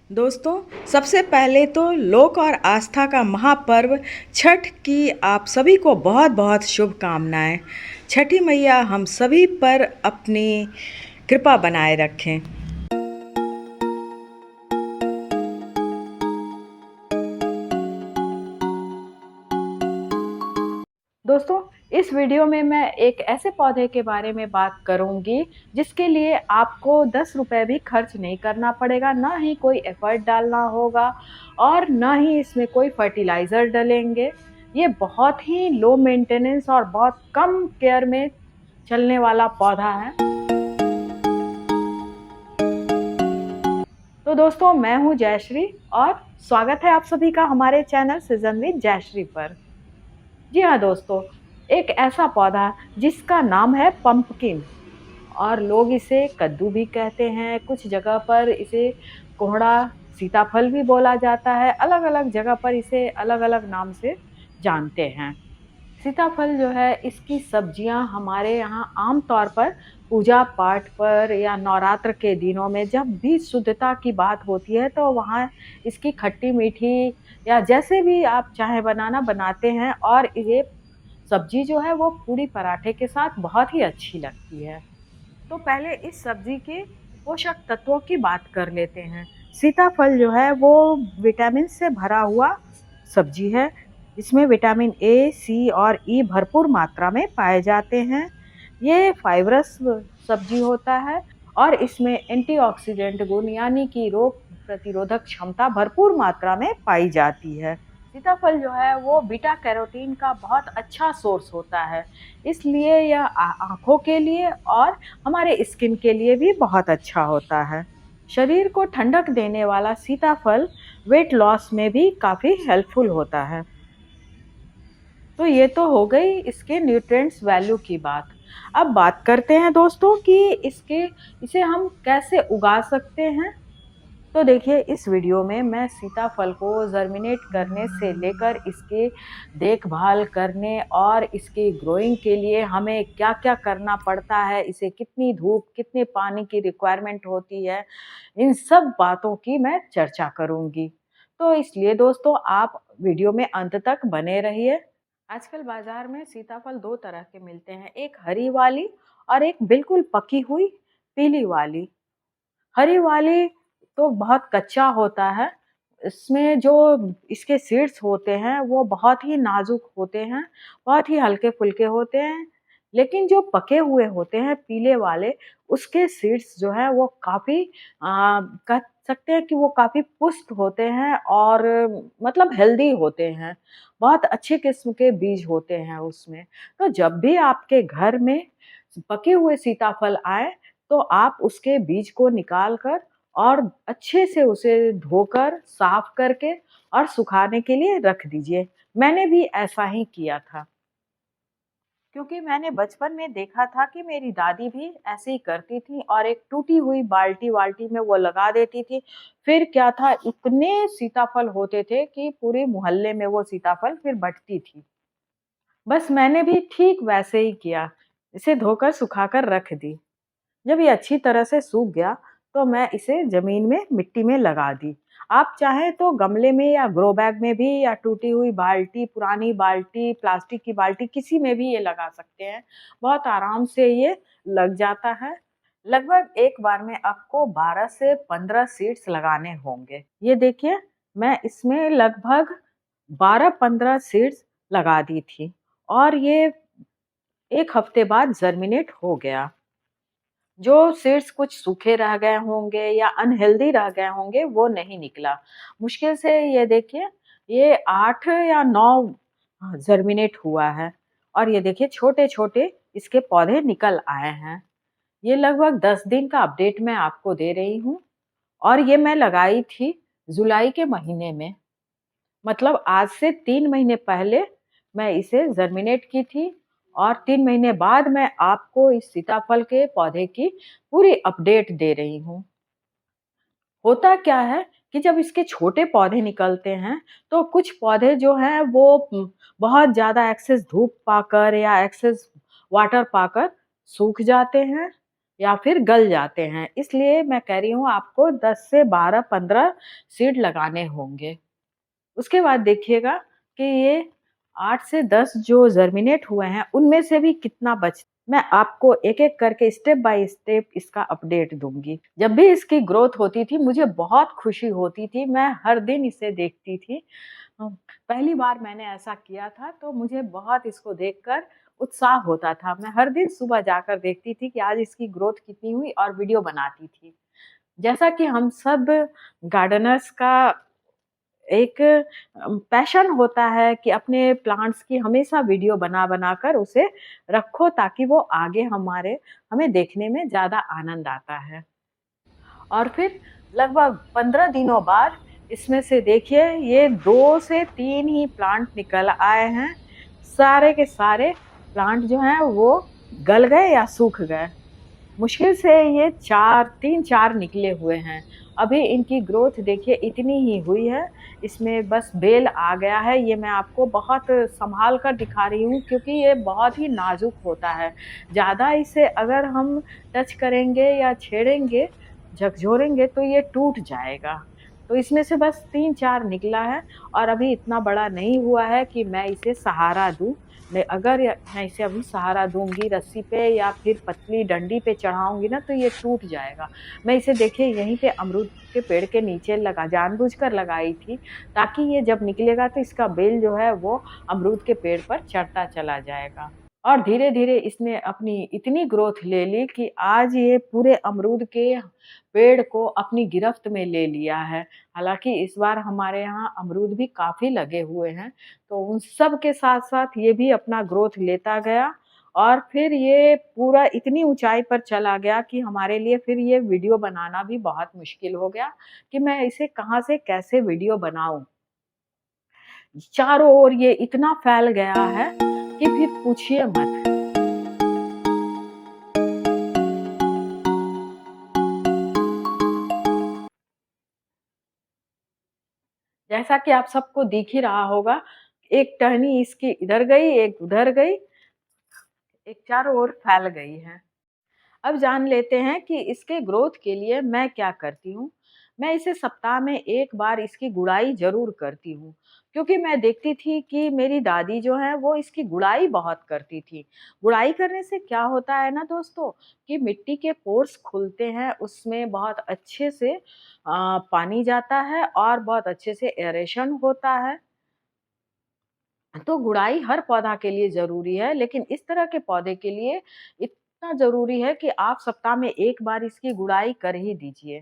दोस्तों, सबसे पहले तो लोक और आस्था का महापर्व छठ की आप सभी को बहुत-बहुत शुभकामनाएँ। छठी मैया हम सभी पर अपनी कृपा बनाए रखें। दोस्तों, इस वीडियो में मैं एक ऐसे पौधे के बारे में बात करूंगी जिसके लिए आपको 10 रुपए भी खर्च नहीं करना पड़ेगा, ना ही कोई एफर्ट डालना होगा और ना ही इसमें कोई फर्टिलाइज़र डलेंगे। ये बहुत ही लो मेंटेनेंस और बहुत कम केयर में चलने वाला पौधा है। तो दोस्तों, मैं हूँ जयश्री और स्वागत है आप सभी का हमारे चैनल सीज़न विद जयश्री पर। जी हाँ दोस्तों, एक ऐसा पौधा जिसका नाम है पंपकिन और लोग इसे कद्दू भी कहते हैं, कुछ जगह पर इसे कोहड़ा सीताफल भी बोला जाता है, अलग-अलग जगह पर इसे अलग-अलग नाम से जानते हैं। सीताफल जो है इसकी सब्जियां हमारे यहाँ आम तौर पर पूजा पाठ पर या नवरात्र के दिनों में जब भी शुद्धता की बात होती है तो वहाँ इसकी खट्टी मीठी या जैसे भी आप चाहे बनाना बनाते हैं और ये सब्जी जो है वो पूड़ी पराठे के साथ बहुत ही अच्छी लगती है। तो पहले इस सब्जी के पोषक तत्वों की बात कर लेते हैं। सीताफल जो है वो विटामिन से भरा हुआ सब्जी है। इसमें विटामिन ए, सी और ई भरपूर मात्रा में पाए जाते हैं। ये फाइब्रस सब्जी होता है और इसमें एंटीऑक्सीडेंट गुण यानी कि रोग प्रतिरोधक क्षमता भरपूर मात्रा में पाई जाती है। सीताफल जो है वो बीटा कैरोटीन का बहुत अच्छा सोर्स होता है, इसलिए यह आँखों के लिए और हमारे स्किन के लिए भी बहुत अच्छा होता है। शरीर को ठंडक देने वाला सीताफल वेट लॉस में भी काफ़ी हेल्पफुल होता है। तो ये तो हो गई इसके न्यूट्रिएंट्स वैल्यू की बात। अब बात करते हैं दोस्तों कि इसे हम कैसे उगा सकते हैं। तो देखिए, इस वीडियो में मैं सीताफल को जर्मिनेट करने से लेकर इसके देखभाल करने और इसकी ग्रोइंग के लिए हमें क्या-क्या करना पड़ता है, इसे कितनी धूप, कितने पानी की रिक्वायरमेंट होती है, इन सब बातों की मैं चर्चा करूँगी। तो इसलिए दोस्तों आप वीडियो में अंत तक बने रहिए। आजकल बाजार में सीताफल 2 तरह के मिलते हैं, एक हरी वाली और एक बिल्कुल पकी हुई पीली वाली। हरी वाली तो बहुत कच्चा होता है। इसमें जो इसके सीड्स होते हैं वो बहुत ही नाज़ुक होते हैं, बहुत ही हल्के-फुल्के होते हैं। लेकिन जो पके हुए होते हैं पीले वाले, उसके सीड्स जो हैं वो काफ़ी कह सकते हैं कि वो काफ़ी पुष्ट होते हैं और मतलब हेल्दी होते हैं। बहुत अच्छे किस्म के बीज होते हैं उसमें। तो जब भी आपके घर में पके हुए सीताफल आएँ तो आप उसके बीज को निकाल कर और अच्छे से उसे धोकर, साफ करके और सुखाने के लिए रख दीजिए। मैंने भी ऐसा ही किया था, क्योंकि मैंने बचपन में देखा था कि मेरी दादी भी ऐसे ही करती थी और एक टूटी हुई बाल्टी-वाल्टी में वो लगा देती थी। फिर क्या था, इतने सीताफल होते थे कि पूरे मोहल्ले में वो सीताफल फिर बँटती थी। बस मैंने भी ठीक वैसे ही किया, इसे धोकर सुखाकर रख दी। जब ये अच्छी तरह से सूख गया, तो मैं इसे ज़मीन में मिट्टी में लगा दी। आप चाहें तो गमले में या ग्रो बैग में भी या टूटी हुई बाल्टी, पुरानी बाल्टी, प्लास्टिक की बाल्टी किसी में भी ये लगा सकते हैं। बहुत आराम से ये लग जाता है। लगभग एक बार में आपको 12 से 15 सीड्स लगाने होंगे। ये देखिए, मैं इसमें लगभग 12-15 सीड्स लगा दी थी और ये 1 हफ्ते बाद जर्मिनेट हो गया। जो सीड्स कुछ सूखे रह गए होंगे या अनहेल्दी रह गए होंगे वो नहीं निकला। मुश्किल से ये देखिए, ये 8 या 9 जर्मिनेट हुआ है और ये देखिए छोटे-छोटे इसके पौधे निकल आए हैं। ये लगभग 10 दिन का अपडेट मैं आपको दे रही हूँ और ये मैं लगाई थी जुलाई के महीने में। मतलब आज से 3 महीने पहले मैं इसे जर्मिनेट की थी और 3 महीने बाद मैं आपको इस सीताफल के पौधे की पूरी अपडेट दे रही हूँ। होता क्या है कि जब इसके छोटे पौधे निकलते हैं, तो कुछ पौधे जो हैं वो बहुत ज़्यादा एक्सेस धूप पाकर या एक्सेस वाटर पाकर सूख जाते हैं। या फिर गल जाते हैं। इसलिए मैं कह रही हूँ आपको 10 से 12-15 सीड लगाने होंगे। उसके बाद देखिएगा कि ये 8 से 10 जो जर्मिनेट हुए हैं, उनमें से भी कितना मैं आपको एक-एक करके स्टेप बाय स्टेप इसका अपडेट दूँगी। जब भी इसकी ग्रोथ होती थी, मुझे बहुत खुशी होती थी, मैं हर दिन इसे देखती थी। पहली बार मैंने ऐसा किया था, तो मुझे बहुत इसको देखकर उत्साह होता था। मैं हर दिन सुबह जाकर देखती थी कि आज इसकी ग्रोथ कितनी हुई और वीडियो बनाती थी। जैसा कि हम सब गार्डनर्स का एक पैशन होता है कि अपने प्लांट्स की हमेशा वीडियो बना-बना कर उसे रखो ताकि वो आगे हमें देखने में ज़्यादा आनंद आता है। और फिर लगभग 15 दिनों बाद इसमें से देखिए ये 2 से 3 ही प्लांट निकल आए हैं। सारे के सारे प्लांट जो हैं वो गल गए या सूख गए। मुश्किल से ये 3-4 निकले हुए हैं। अभी इनकी ग्रोथ देखिए इतनी ही हुई है, इसमें बस बेल आ गया है। ये मैं आपको बहुत सँभाल कर दिखा रही हूँ क्योंकि ये बहुत ही नाज़ुक होता है। ज़्यादा इसे अगर हम टच करेंगे या छेड़ेंगे, झकझोरेंगे तो ये टूट जाएगा। तो इसमें से बस 3-4 निकला है और अभी इतना बड़ा नहीं हुआ है कि मैं इसे सहारा दूँ। अगर मैं इसे अभी सहारा दूँगी रस्सी पे या फिर पतली डंडी पे चढ़ाऊँगी ना तो ये टूट जाएगा। मैं इसे देखिए यहीं पे अमरूद के पेड़ के नीचे जानबूझकर लगाई थी ताकि ये जब निकलेगा तो इसका बेल जो है वो अमरूद के पेड़ पर चढ़ता चला जाएगा। और धीरे-धीरे इसने अपनी इतनी ग्रोथ ले ली कि आज ये पूरे अमरूद के पेड़ को अपनी गिरफ्त में ले लिया है। हालाँकि इस बार हमारे यहाँ अमरूद भी काफ़ी लगे हुए हैं, तो उन सब के साथ-साथ ये भी अपना ग्रोथ लेता गया और फिर ये पूरा इतनी ऊँचाई पर चला गया कि हमारे लिए फिर ये वीडियो बनाना भी बहुत मुश्किल हो गया कि मैं इसे कहाँ से कैसे वीडियो बनाऊँ। चारों ओर ये इतना फैल गया है कि फिर पूछिए मत। जैसा कि आप सबको दिख ही रहा होगा, एक टहनी इसकी इधर गई, एक उधर गई, एक चारों ओर फैल गई है। अब जान लेते हैं कि इसके ग्रोथ के लिए मैं क्या करती हूँ। मैं इसे सप्ताह में 1 बार इसकी गुड़ाई ज़रूर करती हूँ, क्योंकि मैं देखती थी कि मेरी दादी जो है वो इसकी गुड़ाई बहुत करती थी। गुड़ाई करने से क्या होता है ना दोस्तों कि मिट्टी के पोर्स खुलते हैं, उसमें बहुत अच्छे से पानी जाता है और बहुत अच्छे से एरेशन होता है। तो गुड़ाई हर पौधा के लिए ज़रूरी है, लेकिन इस तरह के पौधे के लिए इतना ज़रूरी है कि आप सप्ताह में 1 बार इसकी गुड़ाई कर ही दीजिए,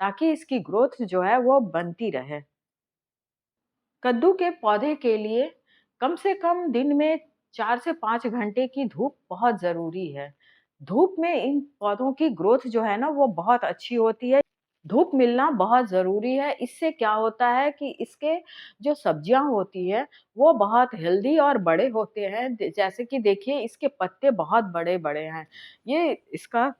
ताकि इसकी ग्रोथ जो है वो बनती रहे। कद्दू के पौधे के लिए कम से कम दिन में 4 से 5 घंटे की धूप बहुत ज़रूरी है। धूप में इन पौधों की ग्रोथ जो है ना वो बहुत अच्छी होती है। धूप मिलना बहुत ज़रूरी है, इससे क्या होता है कि इसके जो सब्जियाँ होती हैं, वो बहुत हेल्दी और बड़े होते हैं। द जैसे कि देखिए इसके पत्ते बहुत बड़े-बड़े हैं। ये इसका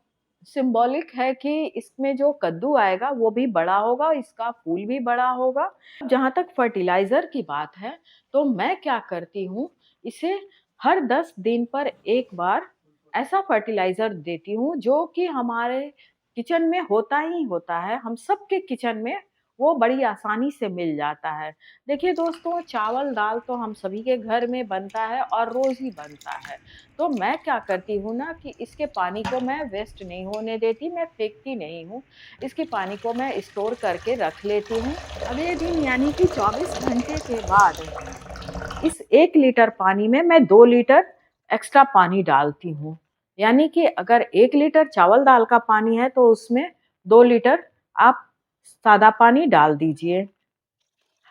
सिम्बॉलिक है कि इसमें जो कद्दू आएगा वो भी बड़ा होगा, इसका फूल भी बड़ा होगा। जहाँ तक फर्टिलाइज़र की बात है, तो मैं क्या करती हूँ, इसे हर 10 दिन पर 1 बार ऐसा फर्टिलाइज़र देती हूँ जो कि हमारे किचन में होता ही होता है, हम सबके किचन में वो बड़ी आसानी से मिल जाता है। देखिए दोस्तों, चावल-दाल तो हम सभी के घर में बनता है और रोज़ ही बनता है। तो मैं क्या करती हूँ ना कि इसके पानी को मैं वेस्ट नहीं होने देती, मैं फेंकती नहीं हूँ। इसके पानी को मैं स्टोर करके रख लेती हूँ। अगले दिन यानी कि 24 घंटे के बाद इस 1 लीटर पानी में मैं 2 लीटर एक्स्ट्रा पानी डालती हूँ। यानी कि अगर 1 लीटर चावल-दाल का पानी है तो उसमें 2 लीटर आप सादा पानी डाल दीजिए।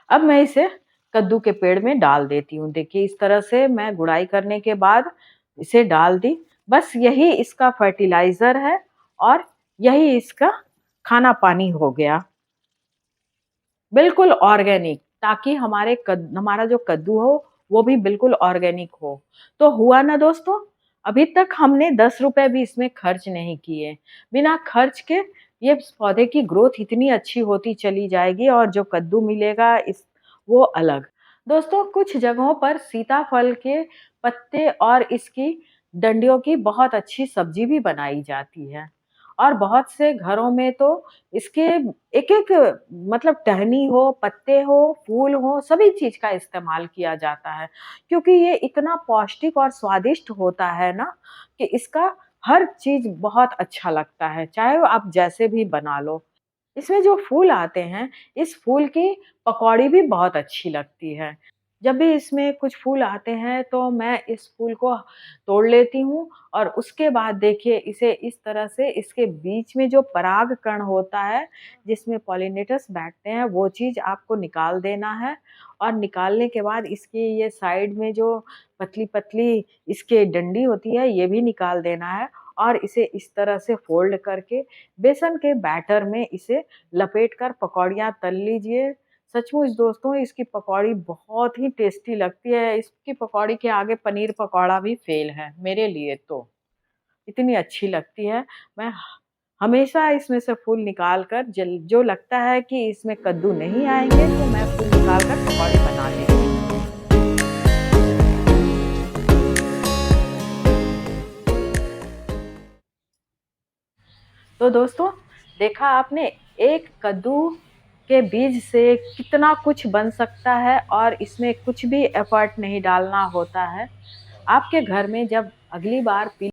अब मैं इसे कद्दू के पेड़ में डाल देती हूँ। देखिए इस तरह से मैं गुड़ाई करने के बाद इसे डाल दी। बस यही इसका फर्टिलाइज़र है और यही इसका खाना-पानी हो गया। बिल्कुल ऑर्गेनिक ताकि हमारा जो कद्दू हो वो भी बिल्कुल ऑर्गेनिक हो। तो हुआ ना दोस्तों? अभी तक हमने ₹10 भी इसमें खर्च नहीं किए। बिना खर्च के ये पौधे की ग्रोथ इतनी अच्छी होती चली जाएगी और जो कद्दू मिलेगा वो अलग। दोस्तों कुछ जगहों पर सीताफल के पत्ते और इसकी डंडियों की बहुत अच्छी सब्जी भी बनाई जाती है। और बहुत से घरों में तो इसके एक-एक मतलब टहनी हो, पत्ते हो, फूल हो, सभी चीज़ का इस्तेमाल किया जाता है। क्योंकि ये इतना पौष्टिक और स्वादिष्ट होता है ना कि इसका हर चीज़ बहुत अच्छा लगता है, चाहे वो आप जैसे भी बना लो। इसमें जो फूल आते हैं, इस फूल की पकौड़ी भी बहुत अच्छी लगती है। जब भी इसमें कुछ फूल आते हैं तो मैं इस फूल को तोड़ लेती हूँ और उसके बाद देखिए इसे इस तरह से इसके बीच में जो परागकण होता है, जिसमें पॉलिनेटर्स बैठते हैं, वो चीज़ आपको निकाल देना है और निकालने के बाद इसकी ये साइड में जो पतली-पतली इसकी डंडी होती है, ये भी निकाल देना है और इसे इस तरह से फ़ोल्ड करके बेसन के बैटर में इसे लपेट कर पकौड़ियाँ तल लीजिए। सचमुच दोस्तों इसकी पकौड़ी बहुत ही टेस्टी लगती है। इसकी पकौड़ी के आगे पनीर पकौड़ा भी फ़ेल है, मेरे लिए तो। इतनी अच्छी लगती है। मैं हमेशा इसमें से फूल निकाल कर जल जो लगता है कि इसमें कद्दू नहीं आएँगे तो मैं फूल निकाल कर पकौड़े बना लेती हूँ। तो दोस्तों, देखा आपने एक कद्दू के बीज से कितना कुछ बन सकता है और इसमें कुछ भी एफ़र्ट नहीं डालना होता है। आपके घर में जब अगली बार पीली